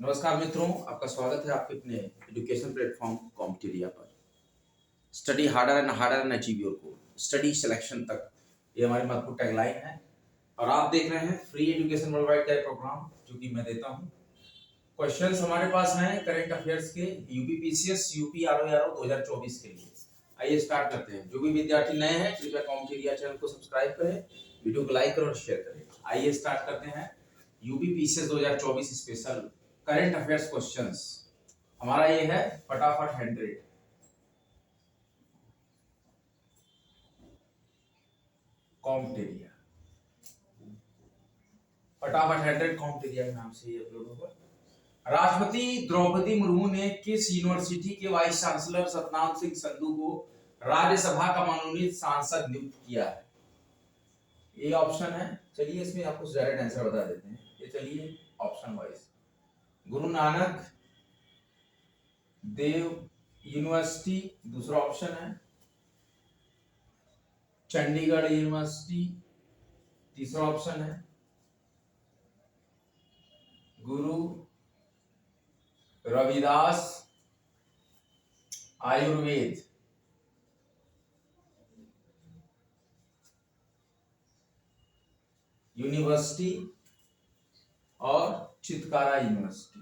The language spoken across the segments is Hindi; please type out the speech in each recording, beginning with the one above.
नमस्कार मित्रों, आपका स्वागत है आपके अपने एजुकेशन प्लेटफॉर्म कॉम्पिटेरिया पर। Study harder and harder and achieve your goal, study selection तक, ये हमारी महत्वपूर्ण टैगलाइन है। और आप देख रहे हैं फ्री एजुकेशन वर्ल्ड वाइड का प्रोग्राम जो कि मैं देता हूं। क्वेश्चंस हमारे पास हैं करंट अफेयर्स के यूपीपीसीएस यूपी आरओ 2024 के लिए। आइए स्टार्ट करते हैं। जो भी विद्यार्थी नए हैं कृपया कॉम्पिटेरिया चैनल को सब्सक्राइब करें, वीडियो को लाइक करें और शेयर करें। आइए स्टार्ट करते हैं। UPPCS 2024 special current affairs questions हमारा ये है फटाफट 100 कॉम्पिटेरिया। फटाफट 100 कॉम्पिटेरिया के नाम से ये अपलोड होगा। राष्ट्रपति द्रौपदी मुर्मू ने किस यूनिवर्सिटी के वाइस चांसलर सतनाम सिंह संधू को राज्यसभा का मनोनीत सांसद नियुक्त किया है? ये ऑप्शन है। चलिए इसमें आपको डायरेक्ट आंसर बता देते हैं। ये चलिए option wise. Guru Nanak Dev university दूसरा ऑप्शन है, चंडीगढ़ यूनिवर्सिटी तीसरा ऑप्शन है, गुरु रविदास आयुर्वेद यूनिवर्सिटी और चितकारा यूनिवर्सिटी।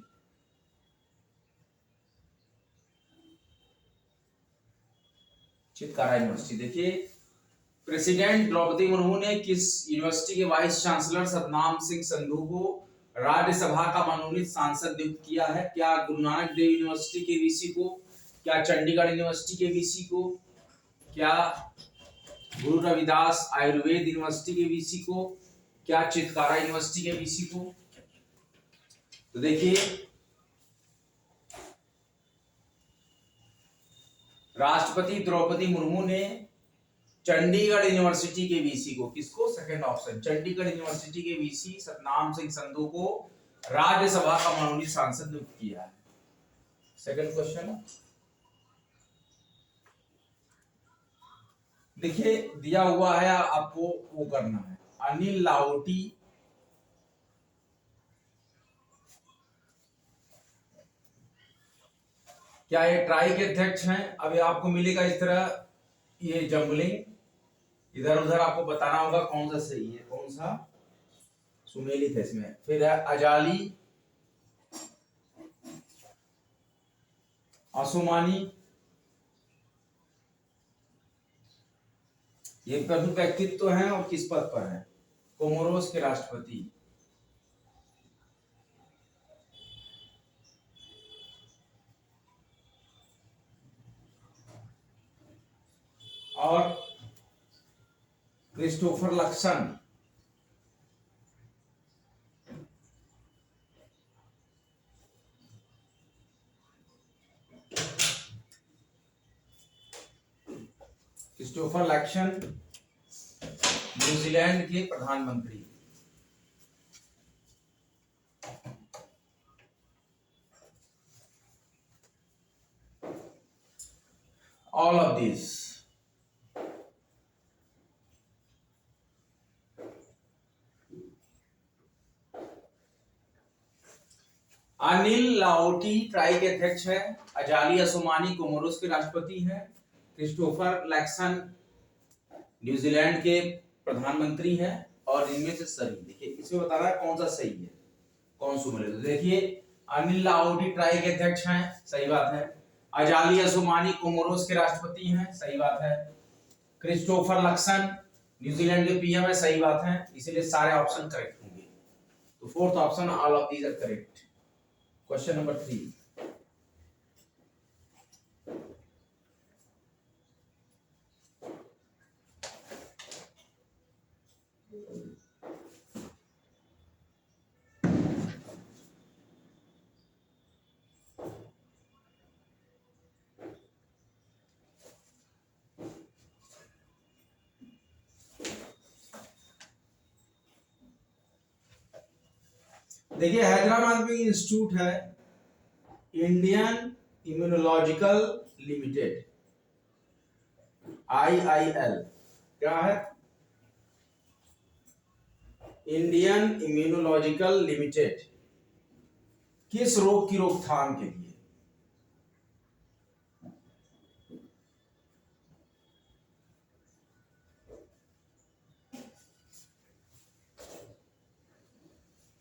चितकारा यूनिवर्सिटी। देखिए, प्रेसिडेंट द्रौपदी मुर्मू ने किस यूनिवर्सिटी के वाइस चांसलर सतनाम सिंह संधू को राज्यसभा का मनोनीत सांसद नियुक्त किया है? क्या गुरु नानक देव यूनिवर्सिटी के वीसी को, क्या चंडीगढ़ यूनिवर्सिटी के वीसी को, क्या गुरु रविदास आयुर्वेद यूनिवर्सिटी के वीसी को, क्या चितकारा यूनिवर्सिटी के वीसी को? तो देखिए, राष्ट्रपति द्रौपदी मुर्मू ने चंडीगढ़ यूनिवर्सिटी के वीसी को, किसको? सेकंड ऑप्शन, चंडीगढ़ यूनिवर्सिटी के वीसी सतनाम सिंह संधू को राज्यसभा का मनोनीत सांसद नियुक्त किया है। सेकंड क्वेश्चन देखिए, दिया हुआ है, आपको वो करना है। अनिल लाहोटी क्या ये ट्राई के अध्यक्ष हैं? अभी आपको मिलेगा इस तरह ये जंबलिंग, इधर उधर आपको बताना होगा कौन सा सही है, कौन सा सुमेलित है इसमें। फिर है अजाली आसुमानी, ये प्रमुख व्यक्तित्व हैं और किस पद पर है? कोमोरोस के राष्ट्रपति। और Christopher Luxon Christopher Luxon New Zealand के प्रधानमंत्री। All of this Anil Lahoti try के अध्यक्ष है, अजाली असोमानी कोमोरोस के राष्ट्रपति हैं, क्रिस्टोफर लैक्सन न्यूजीलैंड के प्रधानमंत्री हैं, और इनमें से सही। देखिए, इसमें बता रहा है कौन सा सही है, कौन सुमेलित। तो देखिए, अनिल लाहोटी ट्राई के अध्यक्ष हैं, सही बात है। अजाली असोमानी कोमोरोस के राष्ट्रपति हैं, सही बात है। क्रिस्टोफर लक्सन न्यूजीलैंड के पीएम है, सही बात है। इसीलिए सारे ऑप्शन करेक्ट होंगे। तो fourth option, all of these are correct. Question number 3। देखिए, हैदराबाद में इंस्टीट्यूट है इंडियन इम्यूनोलॉजिकल लिमिटेड, IIL। क्या है? Indian immunological limited. किस रोग की रोकथाम के लिए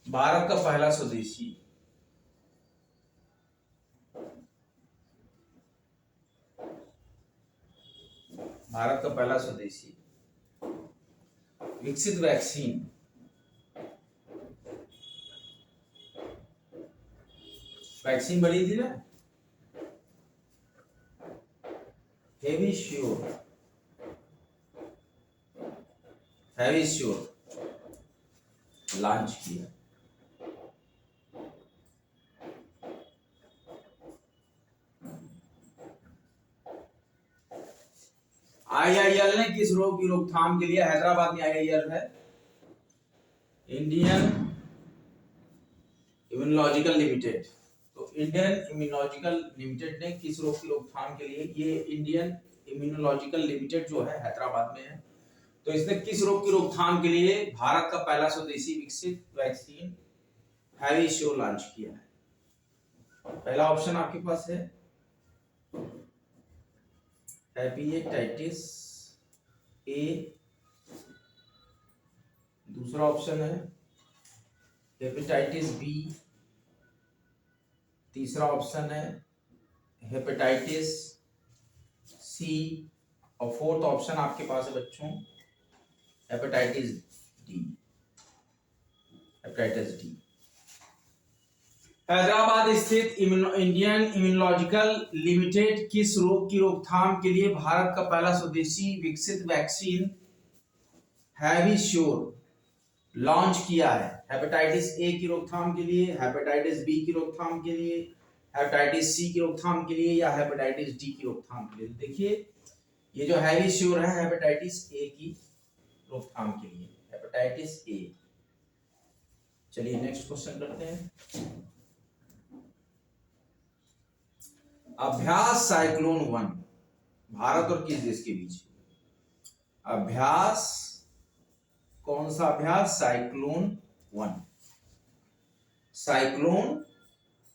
भारत का पहला स्वदेशी विकसित वैक्सीन बनी थी ना, हैवीश्योर लॉन्च किया। IIL ने किस रोग की रोकथाम के लिए, हैदराबाद में IIL है, इंडियन इम्यूनोलॉजिकल लिमिटेड। तो इंडियन इम्यूनोलॉजिकल लिमिटेड ने किस रोग की रोकथाम के लिए, ये इंडियन इम्यूनोलॉजिकल लिमिटेड जो है हैदराबाद में है, तो इसने किस रोग की रोकथाम के लिए भारत का पहला स्वदेशी विकसित वैक्सीन हैवीश्योर लॉन्च किया है। पहला ऑप्शन आपके पास है हेपेटाइटिस ए, दूसरा ऑप्शन है हेपेटाइटिस बी, तीसरा ऑप्शन है हेपेटाइटिस सी, और फोर्थ ऑप्शन आपके पास है बच्चों हेपेटाइटिस डी। हैदराबाद स्थित इंडियन इम्यूनोलॉजिकल लिमिटेड किस रोग की रोकथाम के लिए भारत का पहला स्वदेशी विकसित वैक्सीन हैवीश्योर लॉन्च किया है। हेपेटाइटिस ए की रोकथाम के लिए, हेपेटाइटिस बी की रोकथाम के लिए, हेपेटाइटिस सी की रोकथाम के लिए, या हेपेटाइटिस डी की रोकथाम के लिए। देखिए ये जो हैवीश्योर है हेपेटाइटिस ए की रोकथाम के लिए, हेपेटाइटिस ए। चलिए नेक्स्ट क्वेश्चन करते हैं। अभ्यास साइक्लोन 1 भारत और किस देश के बीच? अभ्यास, कौन सा अभ्यास? साइक्लोन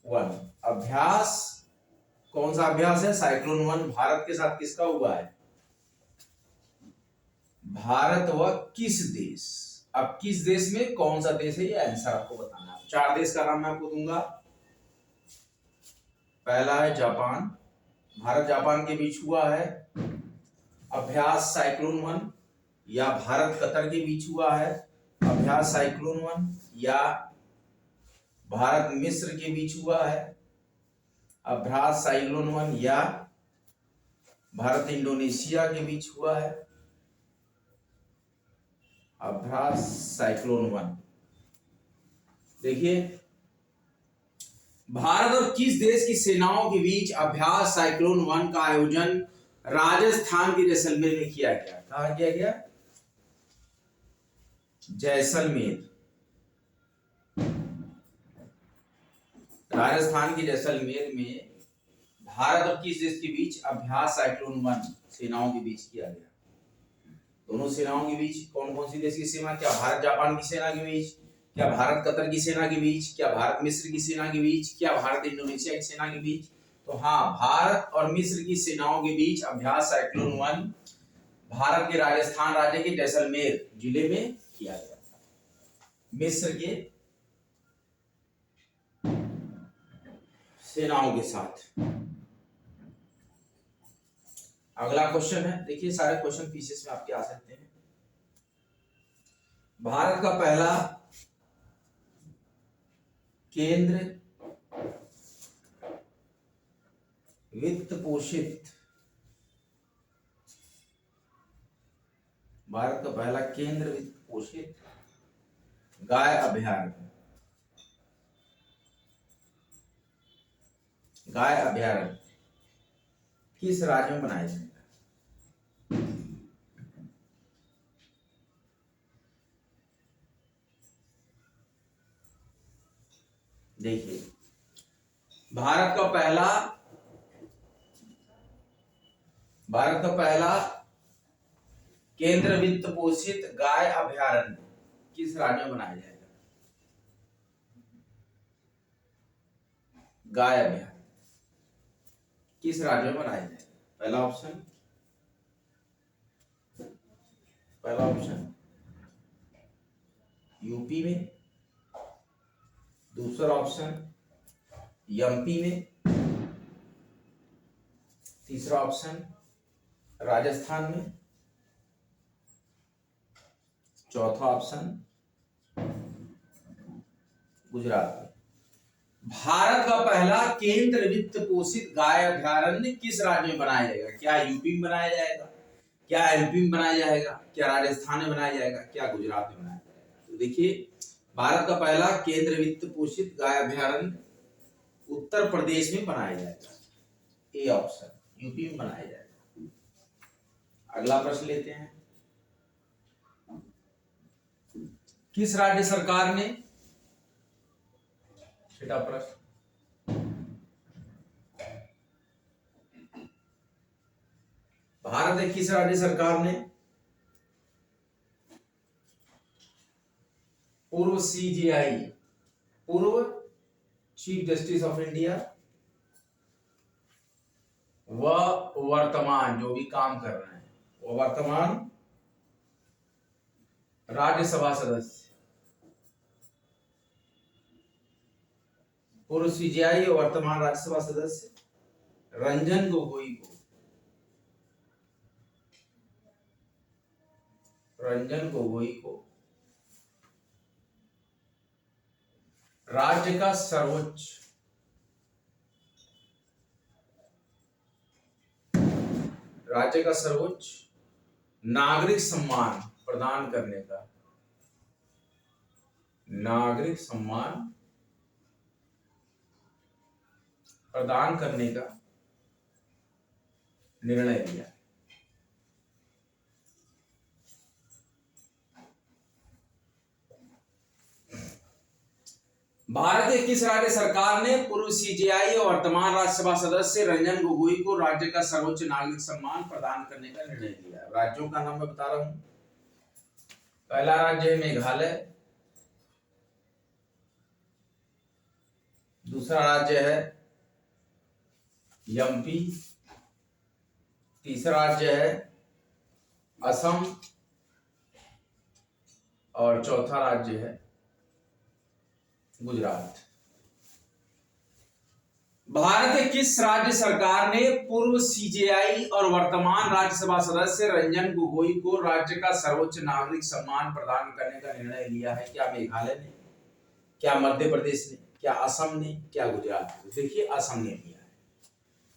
1 अभ्यास, कौन सा अभ्यास है? साइक्लोन 1 भारत के साथ किसका हुआ है? भारत व किस देश? अब किस देश में कौन सा देश है ये आंसर आपको बताना है। 4 देश का नाम मैं आपको दूंगा। पहला है जापान, भारत जापान के बीच हुआ है अभ्यास साइक्लोन 1, या भारत कतर के बीच हुआ है अभ्यास साइक्लोन 1, या भारत मिस्र के बीच हुआ है अभ्यास साइक्लोन 1, या भारत इंडोनेशिया के बीच हुआ है अभ्यास साइक्लोन 1। देखिए भारत और किस देश की सेनाओं के बीच अभ्यास साइक्लोन 1 का आयोजन राजस्थान के जैसलमेर में किया गया? कहा किया गया? जैसलमेर, राजस्थान के जैसलमेर में भारत और किस देश के बीच अभ्यास साइक्लोन 1 सेनाओं के बीच किया गया? दोनों सेनाओं के बीच कौन कौन सी देश की सेना? क्या भारत जापान की सेना के बीच, क्या भारत कतर की सेना के बीच, क्या भारत मिस्र की सेना के बीच, क्या भारत इंडोनेशिया की सेना के बीच? तो हाँ, भारत और मिस्र की सेनाओं के बीच अभ्यास साइक्लोन 1 भारत के राजस्थान राज्य के जैसलमेर जिले में किया गया था, मिस्र के सेनाओं के साथ। अगला क्वेश्चन है, देखिए सारे क्वेश्चन पीसेस में आपके आ सकते हैं। भारत का पहला केंद्र वित्त पोषित, भारत का पहला केंद्र वित्त पोषित गाय अभयारण्य, गाय अभयारण्य किस राज्य में बनाया जाएगा? देखिए भारत का पहला केंद्र वित्त पोषित गाय अभयारण्य किस राज्य में बनाया जाएगा? गाय अभयारण्य किस राज्य में बनाया जाएगा? पहला ऑप्शन यूपी में, दूसरा ऑप्शन एमपी में, तीसरा ऑप्शन राजस्थान में, चौथा ऑप्शन गुजरात में। भारत का पहला केंद्र वित्त पोषित गाय अभयारण्य किस राज्य में बनाया जाएगा? क्या यूपी में बनाया जाएगा, क्या एमपी में बनाया जाएगा, क्या राजस्थान में बनाया जाएगा, क्या गुजरात में बनाया जाएगा? तो देखिए, भारत का पहला केंद्र वित्त पोषित गाय अभयारण्य उत्तर प्रदेश में बनाया जाएगा, ए ऑप्शन, यूपी में बनाया जाएगा। अगला प्रश्न लेते हैं। किस राज्य सरकार ने, छठा प्रश्न, भारत की किस राज्य सरकार ने पूर्व सीजेआई, पूर्व चीफ जस्टिस ऑफ इंडिया व वर्तमान जो भी काम कर रहे हैं वो वर्तमान राज्यसभा सदस्य, पूर्व सीजेआई और वर्तमान राज्यसभा सदस्य रंजन गोगोई को, राज्य का सर्वोच्च नागरिक सम्मान प्रदान करने का, निर्णय लिया। भारत की किस राज्य सरकार ने पूर्व सीजेआई और वर्तमान राज्यसभा सदस्य रंजन गोगोई को राज्य का सर्वोच्च नागरिक सम्मान प्रदान करने का निर्णय लिया? राज्यों का नाम मैं बता रहा हूं। पहला राज्य है मेघालय, दूसरा राज्य है एमपी, तीसरा राज्य है असम और चौथा राज्य है गुजरात। भारत के किस राज्य सरकार ने पूर्व सीजेआई और वर्तमान राज्यसभा सदस्य रंजन गोगोई को राज्य का सर्वोच्च नागरिक सम्मान प्रदान करने का निर्णय लिया है? क्या मेघालय ने, क्या मध्य प्रदेश ने, क्या असम ने, क्या गुजरात ने? देखिए, असम ने लिया है।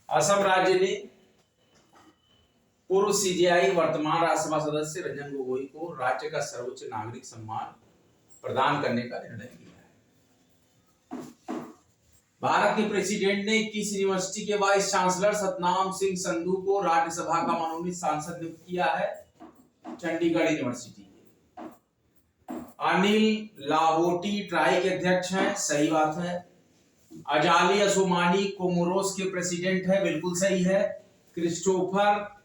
असम राज्य ने पूर्व सीजेआई वर्तमान राज्यसभा सदस्य रंजन गोगोई को राज्य का सर्वोच्च नागरिक सम्मान प्रदान करने का निर्णय लिया है। भारत के प्रेसिडेंट ने किस यूनिवर्सिटी के वाइस चांसलर सतनाम सिंह संधू को राज्यसभा का मनोनीत सांसद नियुक्त किया है? चंडीगढ़ यूनिवर्सिटी के। अनिल लाहोटी ट्राई के अध्यक्ष हैं, सही बात है। अजाली असुमानी कोमोरोस के प्रेसिडेंट है, बिल्कुल सही है। क्रिस्टोफर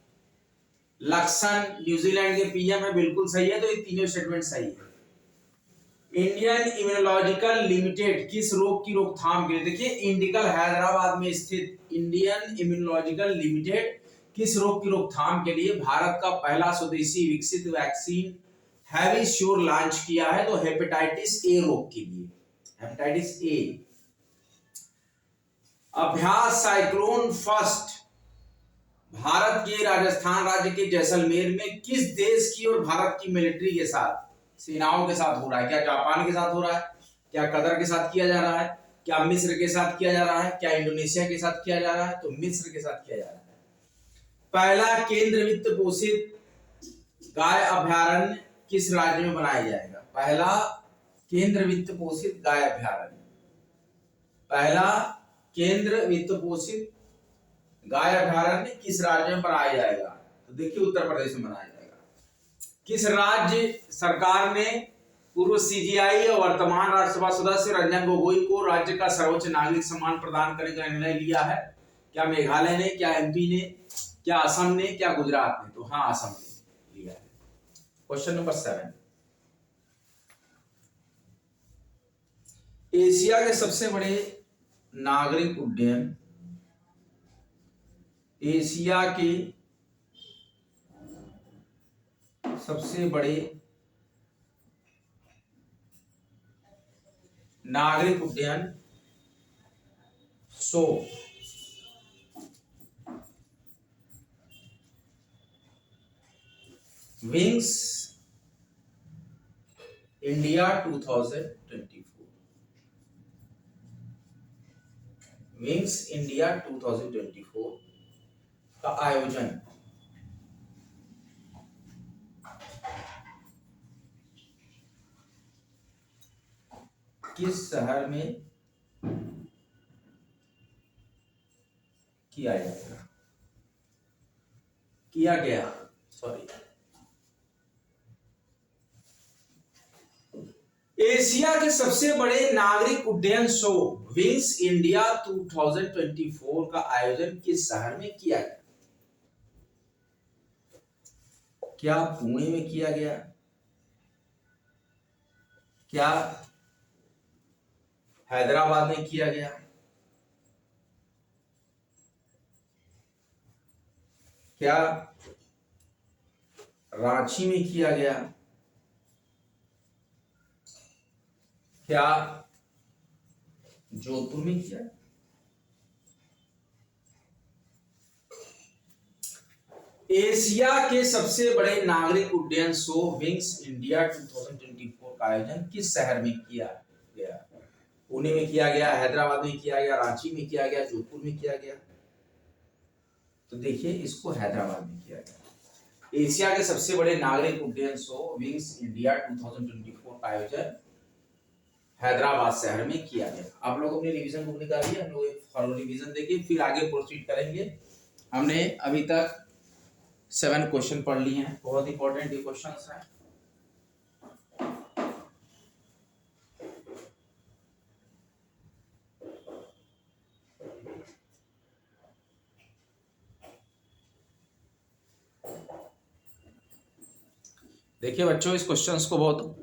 लक्सन न्यूजीलैंड के पीएम है, बिल्कुल सही है। तो ये तीनों स्टेटमेंट सही है। इंडियन इम्यूनोलॉजिकल लिमिटेड किस रोग की रोकथाम के लिए, देखिए इंडिकल हैदराबाद में स्थित इंडियन इम्यूनोलॉजिकल लिमिटेड किस रोग की रोकथाम के लिए भारत का पहला स्वदेशी विकसित वैक्सीन हैविश्योर लॉन्च किया है? तो हेपेटाइटिस ए रोग के लिए, हेपेटाइटिस ए। अभ्यास साइक्लोन फर्स्ट भारत के राजस्थान राज्य के जैसलमेर में किस देश की और भारत की मिलिट्री के साथ, सेनाओं के साथ हो रहा है? क्या जापान के साथ हो रहा है, क्या कतर के साथ किया जा रहा है, क्या मिस्र के साथ किया जा रहा है, क्या इंडोनेशिया के साथ किया जा रहा है? तो मिस्र के साथ किया जा रहा है। पहला केंद्र वित्त पोषित गाय अभयारण्य किस राज्य में बनाया जाएगा? पहला केंद्र वित्त पोषित गाय अभयारण्य, पहला केंद्र वित्त पोषित गाय अभयारण्य किस राज्य में बनाया जाएगा? तो देखिए, उत्तर प्रदेश में बनाया जाएगा। किस राज्य सरकार ने पूर्व सीजेआई और वर्तमान राज्यसभा सदस्य रंजन गोगोई को राज्य का सर्वोच्च नागरिक सम्मान प्रदान करने का निर्णय लिया है? क्या मेघालय ने, क्या एमपी ने, क्या असम ने, क्या गुजरात ने? तो हाँ, असम ने लिया है। क्वेश्चन नंबर 7, एशिया के सबसे बड़े नागरिक उड्डयन एशिया के सबसे बड़े नागरिक उड्डयन show wings India 2024, wings India 2024 का आयोजन किस शहर में किया जाएगा, किया गया, सॉरी। एशिया के सबसे बड़े नागरिक उड्डयन शो विंग्स इंडिया 2024 का आयोजन किस शहर में किया गया? क्या पुणे में किया गया? क्या हैदराबाद में किया गया? क्या रांची में किया गया? क्या जोधपुर में किया? एशिया के सबसे बड़े नागरिक उड्डयन शो विंग्स इंडिया 2024 का आयोजन किस शहर में किया गया? पुणे में किया गया, हैदराबाद में किया गया, रांची में किया गया, जोधपुर में किया गया। तो देखिए इसको हैदराबाद में किया गया। एशिया के सबसे बड़े नागरिक उड्डयन शो विंग्स इंडिया 2024 का आयोजन हैदराबाद शहर में किया गया। आप लोग अपनी रिवीजन बुक निकालिए, हम लोग एक फॉलो रिवीजन देंगे, फिर आगे प्रोसीड करेंगे। हमने अभी तक 7 क्वेश्चन पढ़ लिए हैं, बहुत इंपॉर्टेंट ये क्वेश्चंस हैं। देखिए बच्चों, इस क्वेश्चंस को बहुत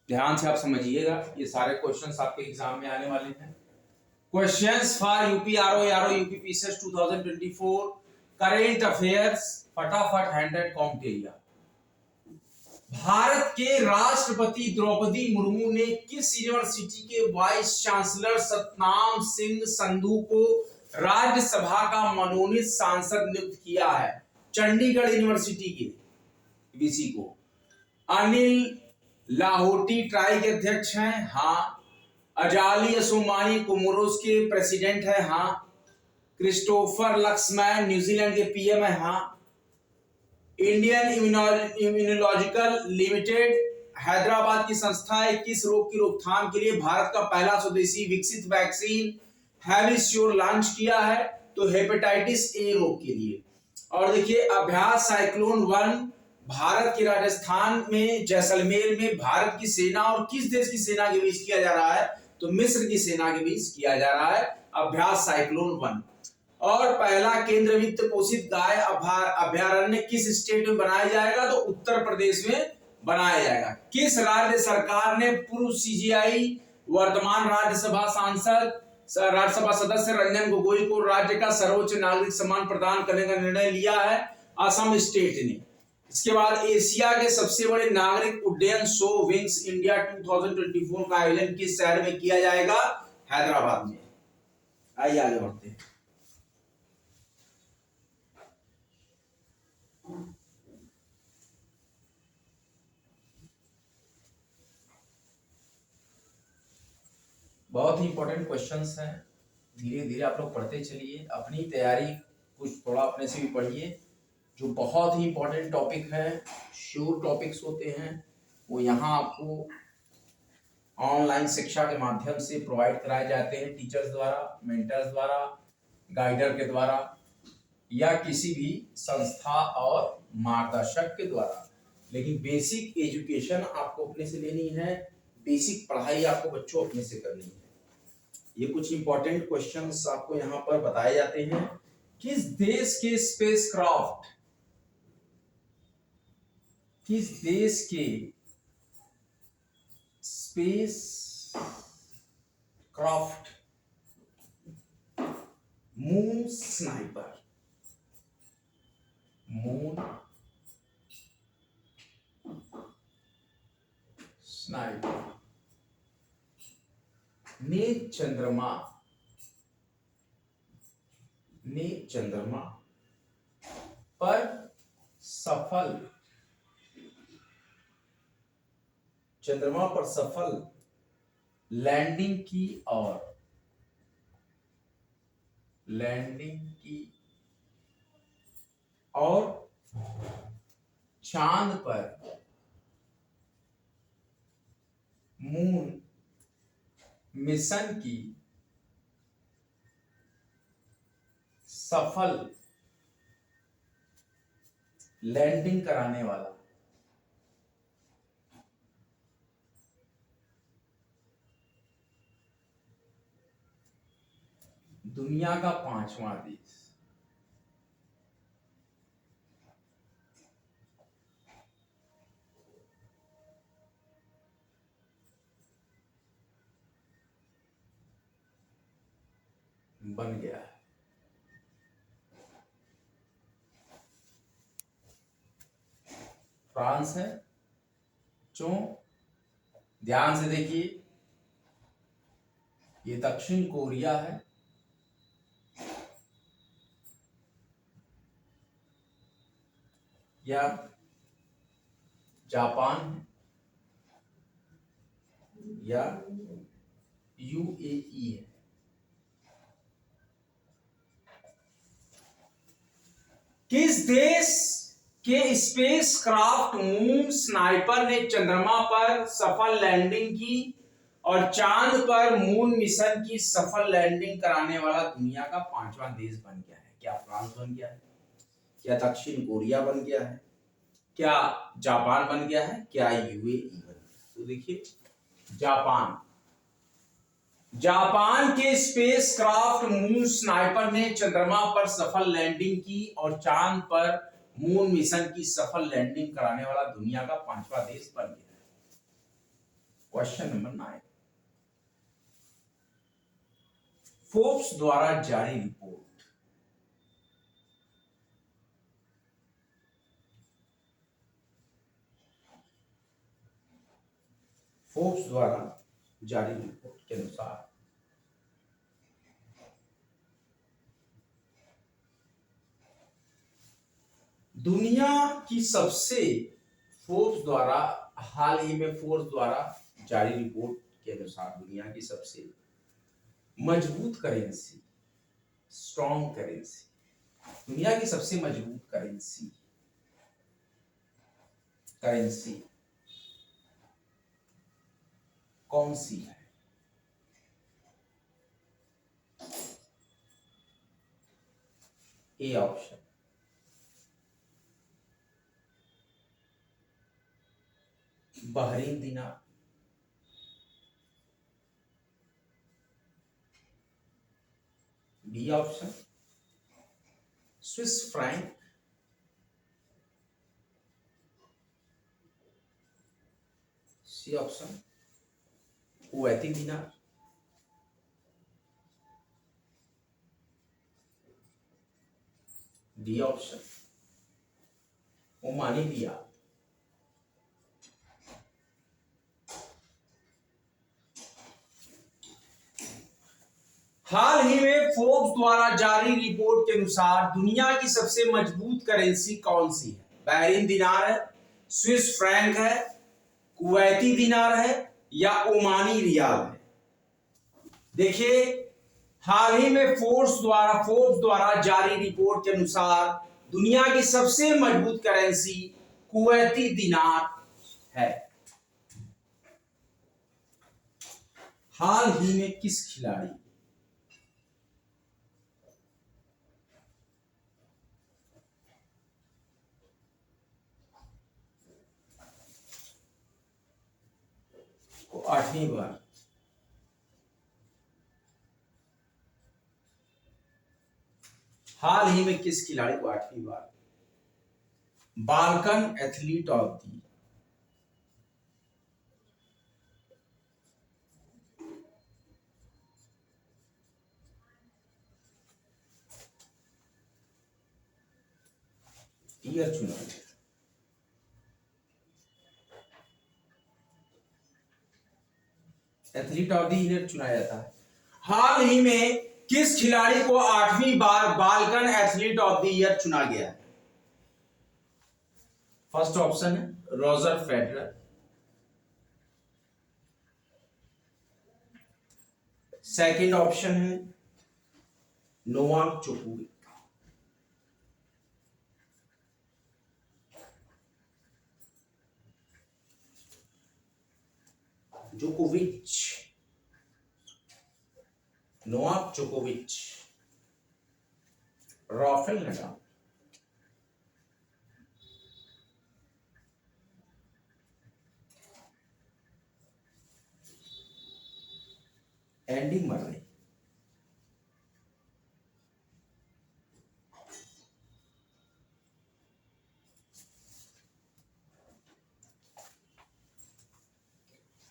ध्यान से आप समझिएगा, ये सारे क्वेश्चंस आपके एग्जाम में आने वाले हैं। Questions for UPRO UPPCS 2024 current affairs, फटाफट 100 कॉम्प्ट एरिया। भारत के राष्ट्रपति द्रौपदी मुर्मू ने किस यूनिवर्सिटी के वाइस चांसलर सतनाम सिंह संधू को राज्यसभा का मनोनीत सांसद नियुक्त किया है? चंडीगढ़ यूनिवर्सिटी के वीसी को। अनिल लाहौटी ट्राई के अध्यक्ष हैं, हाँ। अजाली असोमानी कोमोरोस के प्रेसिडेंट है, हाँ। क्रिस्टोफर लक्समैन न्यूजीलैंड के पीएम है, हाँ। इंडियन इम्यूनोलॉजिकल लिमिटेड हैदराबाद की संस्था है, किस रोग की रोकथाम के लिए भारत का पहला स्वदेशी विकसित वैक्सीन हैविश्योर लॉन्च किया है? तो हेपेटाइटिस ए रोग के लिए। और देखिए अभ्यास साइक्लोन 1 भारत के राजस्थान में जैसलमेर में भारत की सेना और किस देश की सेना के बीच किया जा रहा है? तो मिस्र की सेना के बीच किया जा रहा है अभ्यास साइक्लोन 1। और पहला केंद्र वित्त पोषित गाय अभ्यारण्य किस स्टेट में बनाया जाएगा? तो उत्तर प्रदेश में बनाया जाएगा। किस राज्य सरकार ने पूर्व सीजीआई वर्तमान राज्यसभा सदस्य रंजन गोगोई को राज्य का सर्वोच्च नागरिक सम्मान प्रदान करने का निर्णय लिया है? असम स्टेट ने। इसके बाद एशिया के सबसे बड़े नागरिक उड्डयन शो विंग्स इंडिया 2024 का आयोजन किस शहर में किया जाएगा? हैदराबाद में। आइए आगे बढ़ते हैं। बहुत ही इंपॉर्टेंट क्वेश्चंस हैं, धीरे धीरे आप लोग पढ़ते चलिए, अपनी तैयारी कुछ थोड़ा अपने से भी पढ़िए। जो बहुत ही इंपॉर्टेंट टॉपिक है, श्योर टॉपिक्स होते हैं, वो यहाँ आपको ऑनलाइन शिक्षा के माध्यम से प्रोवाइड कराए जाते हैं, टीचर्स द्वारा, मेंटर्स द्वारा, गाइडर के द्वारा या किसी भी संस्था और मार्गदर्शक के द्वारा। लेकिन बेसिक एजुकेशन आपको अपने से लेनी है, बेसिक पढ़ाई आपको बच्चों अपने से करनी है। ये कुछ इंपॉर्टेंट क्वेश्चंस आपको यहाँ पर बताए जाते हैं। किस देश के स्पेसक्राफ्ट, किस देश के space craft moon sniper, moon sniper ने चंद्रमा पर सफल लैंडिंग की और चांद पर मून मिशन की सफल लैंडिंग कराने वाला दुनिया का 5वां देश। बन गया है। फ्रांस है। क्यों? ध्यान से देखिए, ये दक्षिण कोरिया है, या जापान है, या यूएई है। किस देश के स्पेस क्राफ्ट मून स्नाइपर ने चंद्रमा पर सफल लैंडिंग की और चांद पर मून मिशन की सफल लैंडिंग कराने वाला दुनिया का 5वां देश बन गया है? क्या फ्रांस बन गया है? क्या दक्षिण कोरिया बन गया है? क्या जापान बन गया है? क्या यूएई बन गया? तो देखिए, जापान के स्पेस क्राफ्ट मून स्नाइपर ने चंद्रमा पर सफल लैंडिंग की और चांद पर मून मिशन की सफल लैंडिंग कराने वाला दुनिया का 5वां देश बन गया है। क्वेश्चन नंबर 9, फोर्ब्स द्वारा जारी रिपोर्ट। फोर्ब्स द्वारा जारी रिपोर्ट के अनुसार दुनिया की सबसे हाल ही में फोर्ब्स द्वारा जारी रिपोर्ट के अनुसार दुनिया की सबसे मजबूत करेंसी, स्ट्रॉन्ग करेंसी, दुनिया की सबसे मजबूत करेंसी कौन सी है? A option Bahrain dinar, B option Swiss franc, C option Kuwaiti dinar, D option Omani rial. हाल ही में फोर्ब्स द्वारा जारी रिपोर्ट के अनुसार दुनिया की सबसे मजबूत करेंसी कौन सी है? बहरीन दिनार है, स्विस फ्रैंक है, कुवैती दिनार है, या ओमानी रियाल है? देखिए, हाल ही में फोर्ब्स द्वारा जारी रिपोर्ट के अनुसार दुनिया की सबसे मजबूत करेंसी कुवैती दिनार है। हाल ही में किस खिलाड़ी को 8वीं बार हाल ही में किस खिलाड़ी को 8वीं बार Balkan athlete of the year चुना गया। एथलीट ऑफ द ईयर चुना जाता है। हाल ही में किस खिलाड़ी को 8वीं बार बालकन एथलीट ऑफ द ईयर चुना गया है? फर्स्ट ऑप्शन है रोजर फेडरर, सेकंड ऑप्शन है नोवाक जोकोविच, नोवाक जोकोविच, राफेल नडाल। एंडी मर्रे।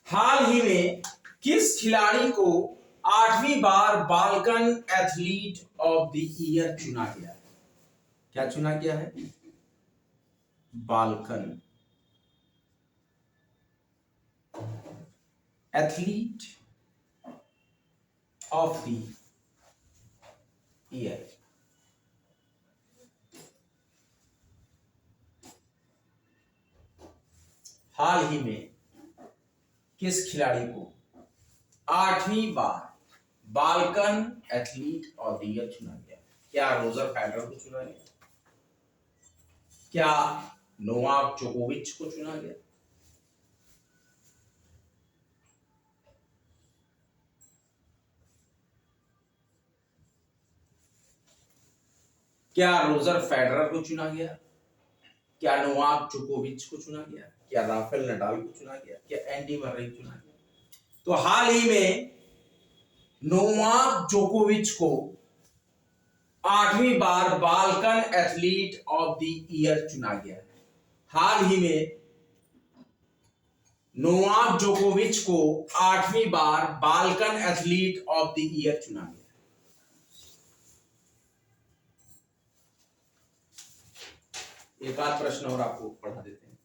हाल ही में किस खिलाड़ी को 8वीं बार बालकन एथलीट ऑफ द ईयर चुना गया है? क्या चुना गया है? बालकन एथलीट ऑफ द ईयर। हाल ही में किस खिलाड़ी को 8वीं बार बालकन एथलीट ऑफ द ईयर चुना गया? क्या रोजर फेडरर को चुना गया? क्या नोवाक जोकोविच को चुना गया? क्या रोजर फेडरर को चुना गया? क्या नोवाक जोकोविच को चुना गया? क्या राफेल नडाल को चुना गया? क्या एंडी मर्रे को चुना गया? तो हाल ही में नोवाक जोकोविच को 8वीं बार बालकन एथलीट ऑफ द ईयर चुना गया है। हाल ही में नोवाक जोकोविच को 8वीं बार बालकन एथलीट ऑफ द ईयर चुना गया। एक आध प्रश्न और आपको पढ़ा देते हैं।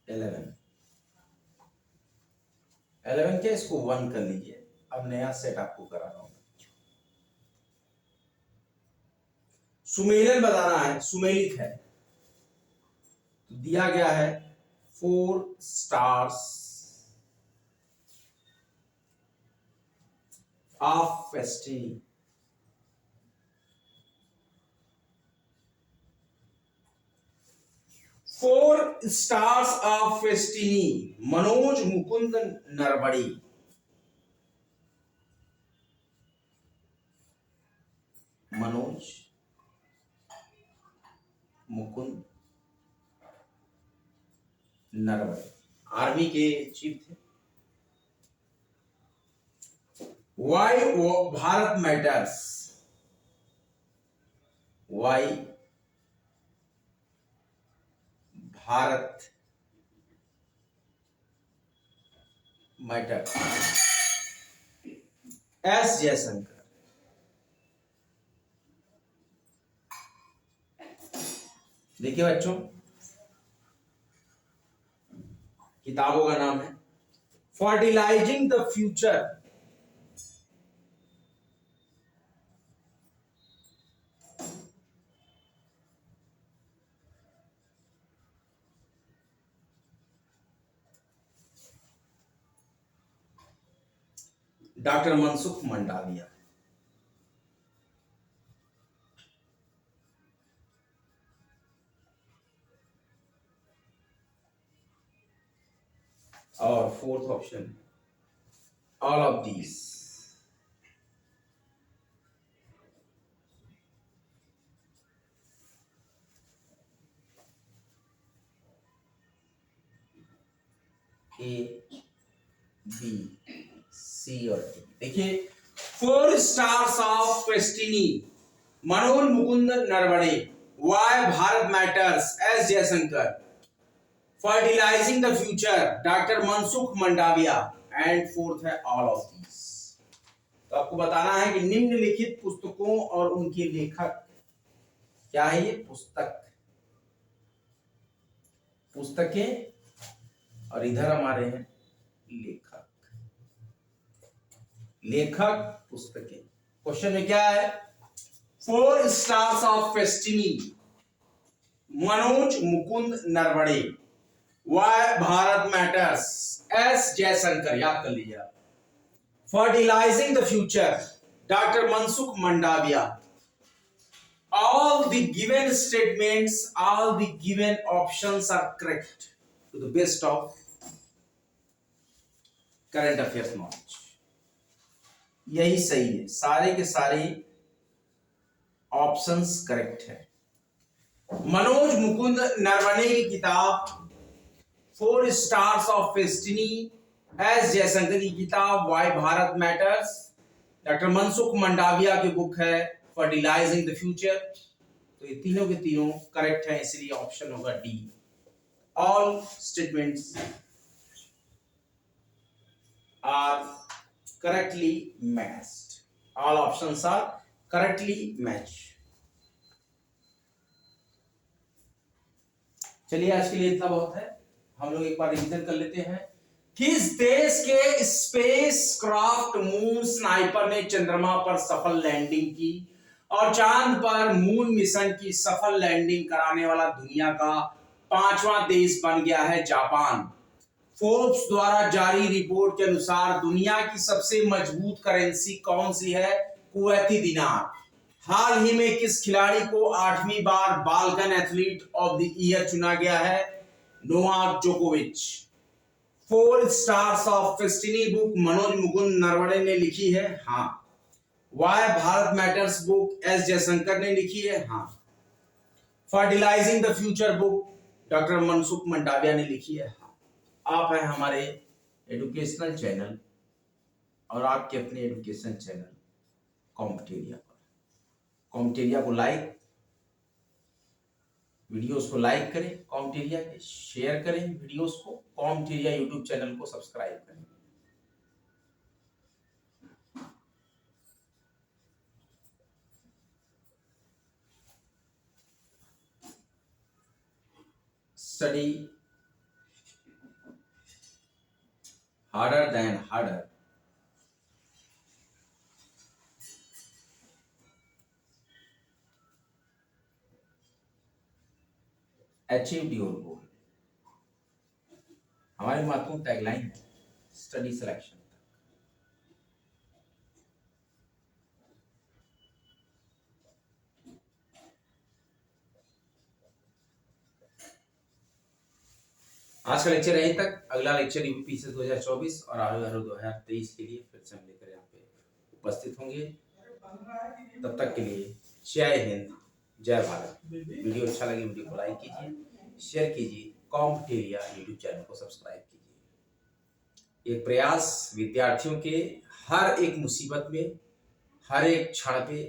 11 क्या, इसको 1 कर लीजिए। अब नया सेट आपको करा रहा हूं। सुमेलन बताना है, सुमेलित है तो दिया गया है 4 stars of destiny. Four stars of destiny Manoj Mukund Naravane. Manoj Mukund Naravane army के चीफ थे। Why Bharat matters, why Bharat matter, S Jaishankar. देखिए बच्चों, किताबों का नाम है fertilising the future, doctor Mansukh Mandaviya. और fourth option all of these. A B C और डी। देखिए, 4 stars of destiny Manoj Mukund Naravane, why Bharat matters S Jaishankar, fertilising the future doctor Mansukh Mandaviya and fourth है ऑल ऑफ दीज। तो आपको बताना है कि निम्नलिखित पुस्तकों और उनके लेखक क्या है ये? पुस्तक, पुस्तकें, और इधर हमारे हैं लेखक, लेखक पुस्तकें। क्वेश्चन में क्या है? 4 stars of destiny, Manoj Mukund Naravane, why Bharat matters, S Jaishankar, याद कर लीजिए आप। Fertilising the future, doctor Mansukh Mandaviya. All the given statements, all the given options are correct to the best of current affairs knowledge. यही सही है, सारे के सारे ऑप्शंस करेक्ट है। मनोज मुकुंद नरवणे की किताब 4 stars of destiny, S Jaishankar की किताब why Bharat matters, doctor Mansukh Mandaviya की बुक है फर्टिलाइजिंग द फ्यूचर। तो ये तीनों के तीनों करेक्ट है, इसलिए ऑप्शन होगा D. All statements are correctly matched, all options are correctly match. चलिए आज के लिए इतना बहुत है, हम लोग एक बार रिवीजन कर लेते हैं। किस देश के स्पेस क्राफ्ट मून स्नाइपर ने चंद्रमा पर सफल लैंडिंग की और चांद पर मून मिशन की सफल लैंडिंग कराने वाला दुनिया का 5वां देश बन गया है जापान। फोर्ब्स द्वारा जारी रिपोर्ट के अनुसार दुनिया की सबसे मजबूत करेंसी कौन सी है? कुवैती दिनार। हाल ही में किस खिलाड़ी को 8वीं बार Balkan athlete of the year चुना गया है? नोवाक जोकोविच। 4 stars of destiny book Manoj Mukund Naravane ने लिखी है? हाँ। Why Bharat matters book S Jaishankar ने लिखी है? हाँ। Fertilising the future book doctor Mansukh Mandaviya ने लिखी है? हाँ। आप हैं हमारे एजुकेशनल चैनल और आपके अपने एजुकेशन चैनल कॉम्पिटेरिया पर। कॉम्पिटेरिया को लाइक, वीडियोस को लाइक करें, कॉम्पिटेरिया के शेयर करें वीडियोस को, कॉम्पिटेरिया यूट्यूब चैनल को सब्सक्राइब करें। Study harder than harder, achieve your goal. हमारी महत्वपूर्ण टैगलाइन है स्टडी सिलेक्शन। आज का लेक्चर यहीं तक। अगला लेक्चर यूपीएससी 2024 और आगे 2023 के लिए फिर से हम लेकर यहाँ पे उपस्थित होंगे। तब तक के लिए जय हिंद, जय भारत। वीडियो अच्छा लगे वीडियो को लाइक कीजिए, शेयर कीजिए, कॉम्पिटेरिया यूट्यूब चैनल को सब्सक्राइब कीजिए। एक प्रयास विद्यार्थियों के हर एक मुसीबत में, हर एक क्षण पे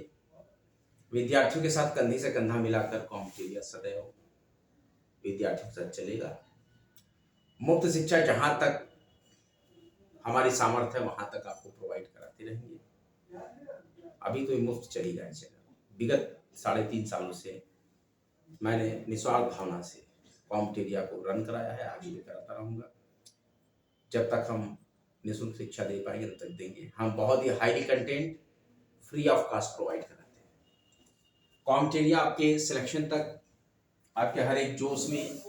विद्यार्थियों के साथ कंधे से कंधा मिलाकर कॉम्पिटेरिया सदैव विद्यार्थियों के साथ चलेगा। मुफ्त शिक्षा जहां तक हमारी सामर्थ्य है वहां तक आपको प्रोवाइड कराते रहेंगे। अभी तो ये मुफ्त चली जाए चलेगा। विगत 3.5 सालों से मैंने निस्वार्थ भावना से कॉम्पिटेरिया को रन कराया है, आगे भी कराता रहूंगा। जब तक हम निःशुल्क शिक्षा दे पाएंगे तब तक देंगे। हम बहुत ही highly content free of cost provide कराते हैं। कॉम्पिटेरिया आपके सिलेक्शन तक, आपके हर एक जोश में,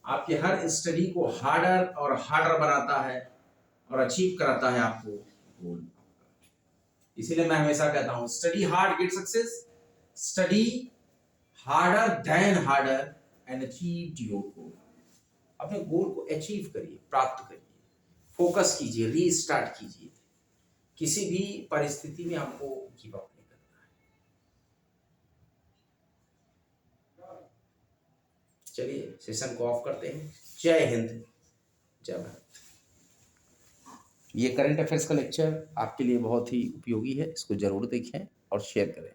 आपके हर स्टडी को हार्डर और हार्डर बनाता है और अचीव कराता है आपको गोल। इसीलिए मैं हमेशा कहता हूं study hard get success, study harder than harder and achieve your goal. अपने गोल को अचीव करिए, प्राप्त करिए, फोकस कीजिए, रीस्टार्ट कीजिए। किसी भी परिस्थिति में आपको गिव अप नहीं करना है। चलिए सेशन को ऑफ करते हैं। जय हिंद, जय भारत। ये करंट अफेयर्स का लेक्चर आपके लिए बहुत ही उपयोगी है, इसको जरूर देखें और शेयर करें।